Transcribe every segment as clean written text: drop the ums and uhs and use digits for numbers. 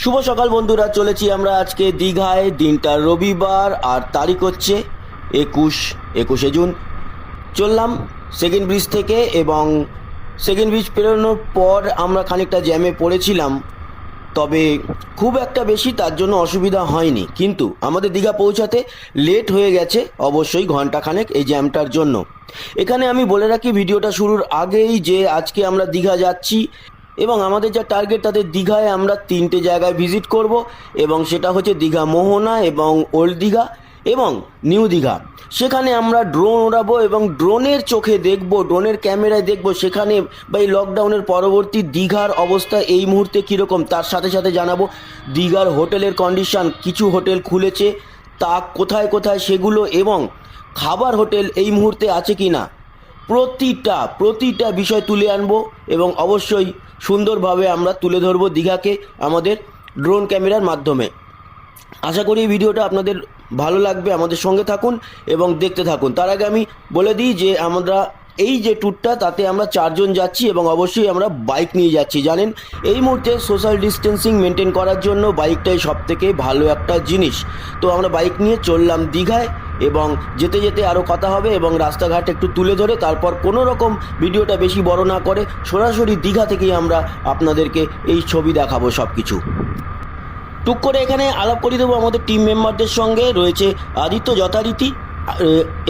শুভ সকাল বন্ধুরা, চলেছি আমরা আজকে দীঘায়। দিনটা রবিবার আর তারিখ হচ্ছে 21শে জুন। চললাম সেকেন্ড ব্রিজ থেকে, এবং সেকেন্ড ব্রিজ পেরোনোর পর আমরা খানিকটা জ্যামে পড়েছিলাম, তবে খুব একটা বেশি তার জন্য অসুবিধা হয়নি। কিন্তু আমাদের দীঘা পৌঁছাতে লেট হয়ে গেছে অবশ্যই ঘন্টাখানেক এই জ্যামটার জন্য। এখানে আমি বলে রাখি ভিডিওটা শুরুর আগেই যে আজকে আমরা দীঘা যাচ্ছি, এবং আমাদের যা টার্গেট তাতে দীঘায় আমরা 3টে জায়গায় ভিজিট করব, এবং সেটা হচ্ছে দীঘা মোহনা এবং ওল্ড দীঘা এবং নিউ দীঘা। সেখানে আমরা ড্রোন ওড়াবো এবং ড্রোনের চোখে দেখব, ড্রোনের ক্যামেরায় দেখব সেখানে বা এই লকডাউনের পরবর্তী দীঘার অবস্থা এই মুহূর্তে কীরকম। তার সাথে সাথে জানাবো দীঘার হোটেলের কন্ডিশন, কিছু হোটেল খুলেছে তা কোথায় কোথায় সেগুলো, এবং খাবার হোটেল এই মুহূর্তে আছে কি না, প্রতিটা বিষয় তুলে আনবো, এবং অবশ্যই সুন্দরভাবে আমরা তুলে ধরবো দীঘাকে আমাদের ড্রোন ক্যামেরার মাধ্যমে। আশা করি এই ভিডিওটা আপনাদের ভালো লাগবে, আমাদের সঙ্গে থাকুন এবং দেখতে থাকুন। তার আগে আমি বলে দিই যে আমরা এই যে ট্যুরটা তাতে আমরা 4 জন যাচ্ছি, এবং অবশ্যই আমরা বাইক নিয়ে যাচ্ছি। জানেন এই মুহূর্তে সোশ্যাল ডিস্টেন্সিং মেনটেন করার জন্য বাইকটাই সবথেকে ভালো একটা জিনিস। তো আমরা বাইক নিয়ে চললাম দীঘায়, এবং যেতে যেতে আরও কথা হবে এবং রাস্তাঘাট একটু তুলে ধরে তারপর কোনো রকম ভিডিওটা বেশি বড় না করে সরাসরি দীঘা থেকেই আমরা আপনাদেরকে এই ছবি দেখাবো সব কিছু। টুক করে এখানে আলাপ করে দেবো আমাদের টিম মেম্বারদের সঙ্গে। রয়েছে আদিত্য যথারীতি,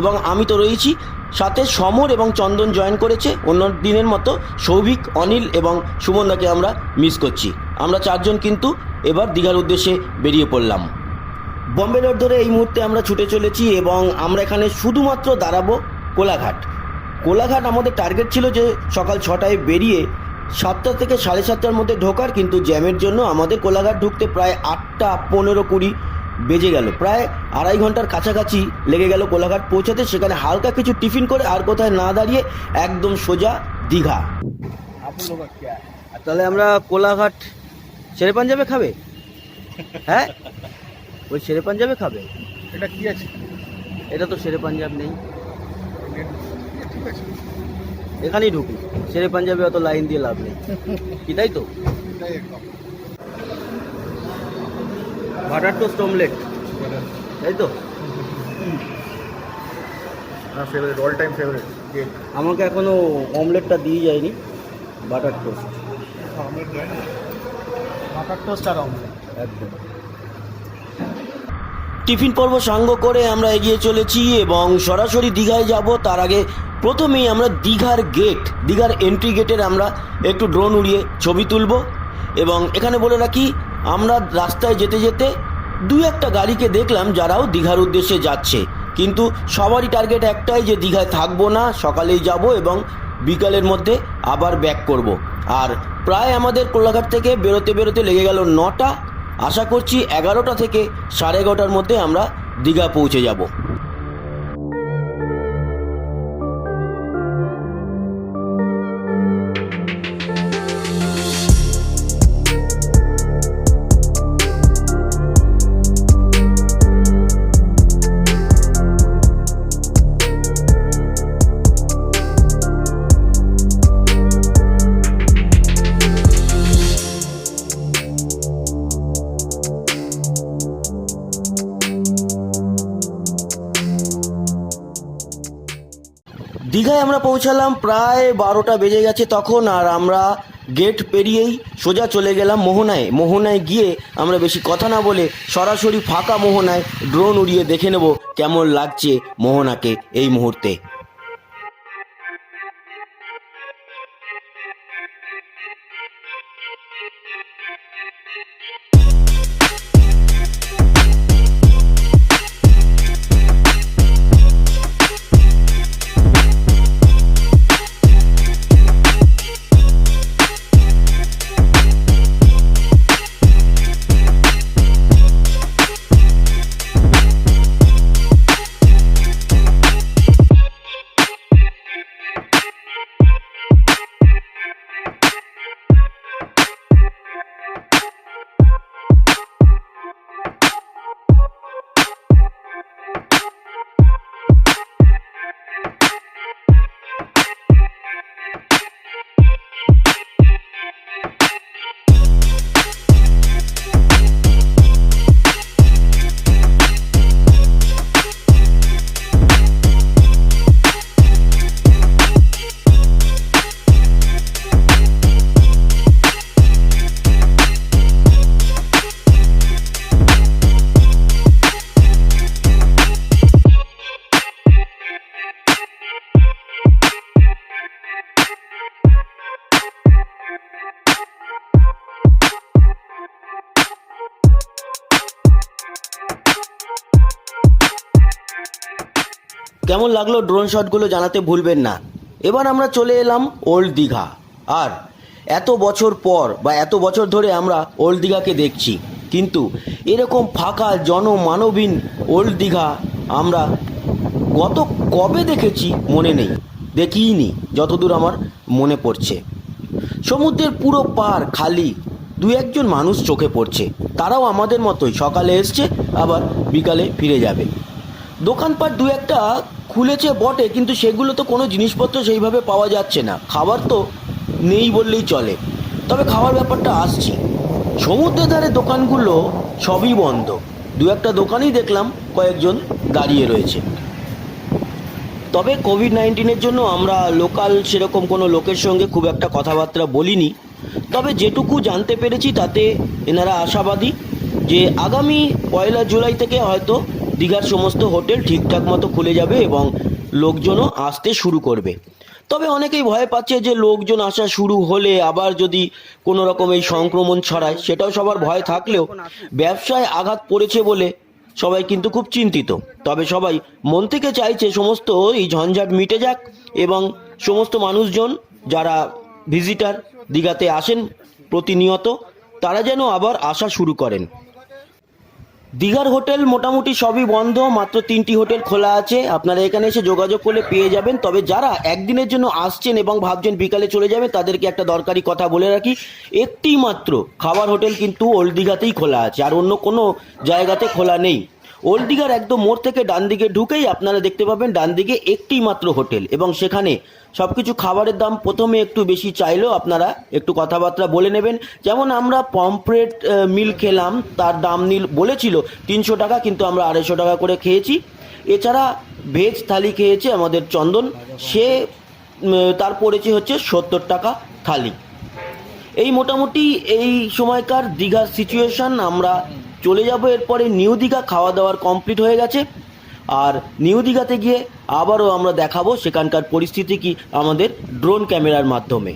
এবং আমি তো রয়েছি, সাথে সমর এবং চন্দন জয়েন করেছে অন্য দিনের মতো। সৌভিক, অনিল এবং সুমনদাকে আমরা মিস করছি। আমরা 4 জন কিন্তু এবার দীঘার উদ্দেশ্যে বেরিয়ে পড়লাম। বম্বে রোড ধরে এই মুহূর্তে আমরা ছুটে চলেছি, এবং আমরা এখানে শুধুমাত্র দাঁড়াবো কোলাঘাট। আমাদের টার্গেট ছিল যে সকাল 6টায় বেরিয়ে 7টা থেকে 7:30টার মধ্যে ঢোকার, কিন্তু জ্যামের জন্য আমাদের কোলাঘাট ঢুকতে প্রায় 8টা 15-20 বেজে গেল। প্রায় 2.5 ঘন্টার কাছাকাছি লেগে গেল কোলাঘাট পৌঁছাতে। সেখানে হালকা কিছু টিফিন করে আর কোথায় না দাঁড়িয়ে একদম সোজা দীঘা। তাহলে আমরা কোলাঘাট শেরে পাঞ্জাবে খাবে? হ্যাঁ, ওই শেরে পাঞ্জাবে খাবে। এটা কি আছে? এটা তো শেরে পাঞ্জাব নেই, এখানেই ঢুকি। শেরে পাঞ্জাবে অত লাইন দিয়ে লাভ নেই, কি তাই তো? বাটার টোস্ট অমলেট, তাই তো? Favourite, all time favourite. আমাকে এখনো অমলেটটা দিয়ে যায়নি। বাটার টোস্ট, বাটার টোস্ট আর অমলেট একদম। টিফিন পর্ব সাঙ্গ করে আমরা এগিয়ে চলেছি এবং সরাসরি দীঘায় যাব। তার আগে প্রথমেই আমরা দীঘার এন্ট্রি গেটের আমরা একটু ড্রোন উড়িয়ে ছবি তুলব। এবং এখানে বলে রাখি, আমরা রাস্তায় যেতে যেতে 2-1টা গাড়িকে দেখলাম যারাও দীঘার উদ্দেশ্যে যাচ্ছে, কিন্তু সবারই টার্গেট একটাই যে দীঘায় থাকবো না, সকালেই যাব এবং বিকালের মধ্যে আবার ব্যাক করব। আর প্রায় আমাদের কোলাঘাট থেকে বেরোতে লেগে গেল 9টা। আশা করছি 11টা থেকে 11:30টার মধ্যে আমরা দীঘা পৌঁছে যাব। দীঘায় আমরা পৌঁছালাম প্রায় 12টা বেজে গেছে তখন, আর আমরা গেট পেরিয়েই সোজা চলে গেলাম মোহনায় গিয়ে আমরা বেশি কথা না বলে সরাসরি ফাঁকা মোহনায় ড্রোন উড়িয়ে দেখে নেব কেমন লাগছে মোহনাকে এই মুহূর্তে। কেমন লাগলো ড্রোন শটগুলো জানাতে ভুলবেন না। এবার আমরা চলে এলাম ওল্ড দীঘা। আর এত বছর পর বা এত বছর ধরে আমরা ওল্ড দীঘাকে দেখছি, কিন্তু এরকম ফাঁকা জনমানবহীন ওল্ড দীঘা আমরা গত কবে দেখেছি মনে নেই, দেখিইনি যতদূর আমার মনে পড়ছে। সমুদ্রের পুরো পার খালি, দু একজন মানুষ চোখে পড়ছে, তারাও আমাদের মতোই সকালে এসছে আবার বিকালে ফিরে যাবে। দোকানপাট দু একটা খুলেছে বটে, কিন্তু সেগুলো তো কোনো জিনিসপত্র সেইভাবে পাওয়া যাচ্ছে না, খাবার তো নেই বললেই চলে। তবে খাওয়ার ব্যাপারটা আসছি, সমুদ্রের ধারে দোকানগুলো সবই বন্ধ, দু একটা দোকানই দেখলাম কয়েকজন দাঁড়িয়ে রয়েছে। তবে কোভিড-19-এর জন্য আমরা লোকাল সেরকম কোনো লোকের সঙ্গে খুব একটা কথাবার্তা বলিনি। তবে যেটুকু জানতে পেরেছি তাতে এনারা আশাবাদী যে আগামী 1 জুলাই থেকে হয়তো দীঘার সমস্ত হোটেল ঠিকঠাক মতো খুলে যাবে এবং লোকজনও আসতে শুরু করবে। তবে অনেকেই ভয় পাচ্ছে যে লোকজন আসা শুরু হলে আবার যদি কোনো রকম এই সংক্রমণ ছড়ায়, সেটাও সবার ভয় থাকলেও ব্যবসায় আঘাত পড়েছে বলে সবাই কিন্তু খুব চিন্তিত। তবে সবাই মন থেকে চাইছে সমস্ত এই ঝঞ্ঝাট মিটে যাক এবং সমস্ত মানুষজন যারা ভিজিটার দীঘাতে আসেন প্রতিনিয়ত, তারা যেন আবার আসা শুরু করেন। দীঘার হোটেল মোটামুটি সবই বন্ধ, মাত্র 3টি হোটেল খোলা আছে, আপনারা এখানে এসে যোগাযোগ করলে পেয়ে যাবেন। তবে যারা একদিনের জন্য আসছেন এবং ভাবছেন বিকালে চলে যাবেন, তাদেরকে একটা দরকারি কথা বলে রাখি, একটি মাত্র খাবার হোটেল কিন্তু ওল্ড দীঘাতেই খোলা আছে, আর অন্য কোনো জায়গাতে খোলা নেই। ওল্ড দীঘার একদম মোড় থেকে ডান দিকে ঢুকেই আপনারা দেখতে পাবেন ডান দিকে একটি মাত্র হোটেল, এবং সেখানে সব কিছু খাবারের দাম প্রথমে একটু বেশি চাইলেও আপনারা একটু কথাবার্তা বলে নেবেন। যেমন আমরা পমফ্রেট মিল খেলাম, তার দাম বলেছিল 300 টাকা, কিন্তু আমরা 250 টাকা করে খেয়েছি। এছাড়া ভেজ থালি খেয়েছে আমাদের চন্দন, সে তার পড়েছে হচ্ছে 70 টাকা থালি। এই মোটামুটি এই সময়কার দীঘার সিচুয়েশন। আমরা চলে যাব এরপরে নিউ দীঘা, খাওয়া দাওয়ার কমপ্লিট হয়ে গেছে, আর নিউ দীঘাতে গিয়ে আবারও আমরা দেখাবো সেখানকার পরিস্থিতি কি আমাদের ড্রোন ক্যামেরার মাধ্যমে।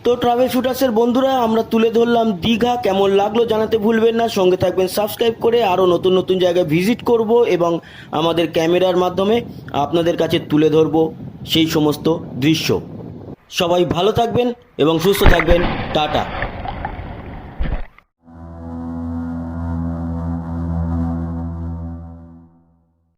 তো ট্রাভেল শুটার্সের বন্ধুরা, আমরা তুলে ধরলাম দীঘা। কেমন লাগলো জানাতে ভুলবেন না। সঙ্গে থাকবেন সাবস্ক্রাইব করে। আরও নতুন নতুন জায়গায় ভিজিট করব এবং আমাদের ক্যামেরার মাধ্যমে আপনাদের কাছে তুলে ধরব সেই সমস্ত দৃশ্য। সবাই ভালো থাকবেন এবং সুস্থ থাকবেন। টাটা।